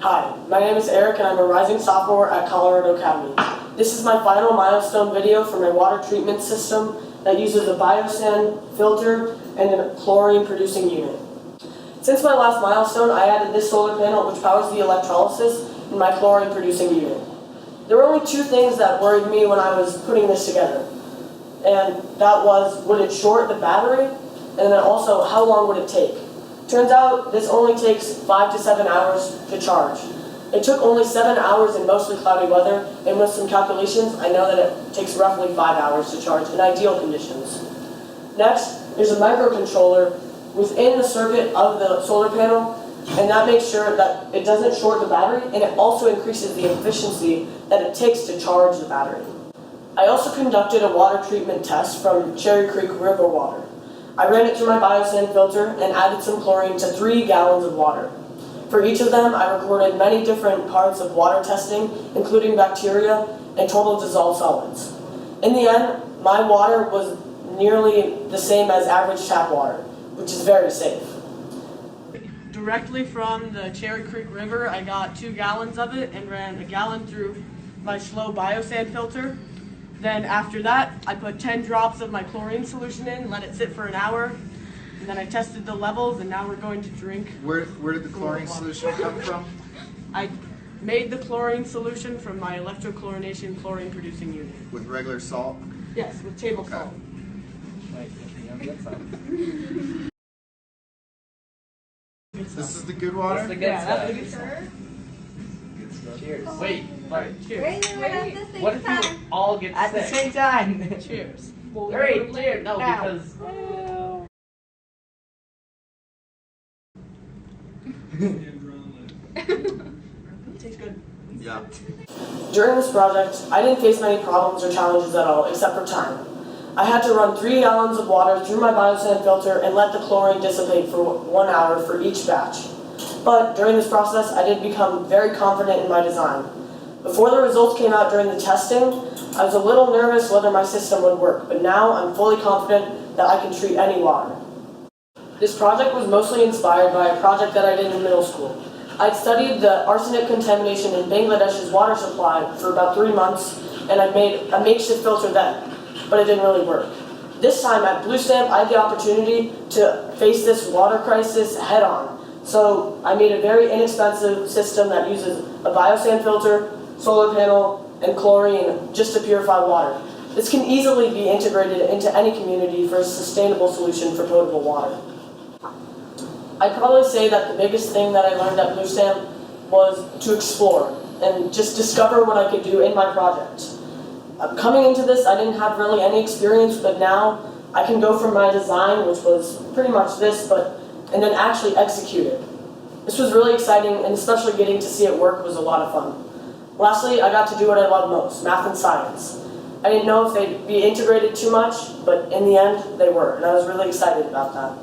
Hi, my name is Eric and I'm a rising sophomore at Colorado Academy. This is my final milestone video for my water treatment system that uses a biosand filter and a chlorine producing unit. Since my last milestone, I added this solar panel which powers the electrolysis in my chlorine producing unit. There were only two things that worried me when I was putting this together. And that was, would it short the battery? And then also, how long would it take? Turns out this only takes 5 to 7 hours to charge. It took only 7 hours in mostly cloudy weather, and with some calculations, I know that it takes roughly 5 hours to charge in ideal conditions. Next, there's a microcontroller within the circuit of the solar panel, and that makes sure that it doesn't short the battery, and it also increases the efficiency that it takes to charge the battery. I also conducted a water treatment test from Cherry Creek River water. I ran it through my biosand filter and added some chlorine to 3 gallons of water. For each of them, I recorded many different parts of water testing, including bacteria and total dissolved solids. In the end, my water was nearly the same as average tap water, which is very safe. Directly from the Cherry Creek River, I got 2 gallons of it and ran a gallon through my slow biosand filter. Then after that, I put 10 drops of my chlorine solution in, let it sit for an hour, and then I tested the levels, and now we're going to drink. Where did the chlorine solution come from? I made the chlorine solution from my electrochlorination chlorine producing unit. With regular salt? Yes, with table salt. This is the good water? That's the good stuff. That's the good stuff. Cheers. Wait, cheers. Wait, what if you all get at sick? the same time? Cheers. Hurry, cheers. No, Now. because... Tastes good. Yeah. During this project, I didn't face many problems or challenges at all, except for time. I had to run 3 gallons of water through my biosand filter and let the chlorine dissipate for 1 hour for each batch. But during this process, I did become very confident in my design. Before the results came out during the testing, I was a little nervous whether my system would work, but now I'm fully confident that I can treat any water. This project was mostly inspired by a project that I did in middle school. I'd studied the arsenic contamination in Bangladesh's water supply for about 3 months, and I made a makeshift filter then, but it didn't really work. This time at BlueStamp, I had the opportunity to face this water crisis head on. So I made a very inexpensive system that uses a biosand filter, solar panel, and chlorine just to purify water. This can easily be integrated into any community for a sustainable solution for potable water. I'd probably say that the biggest thing that I learned at BlueStamp was to explore and just discover what I could do in my project. Coming into this, I didn't have really any experience, but now I can go from my design, which was pretty much this, and then actually execute it. This was really exciting, and especially getting to see it work was a lot of fun. Lastly, I got to do what I love most, math and science. I didn't know if they'd be integrated too much, but in the end, they were, and I was really excited about that.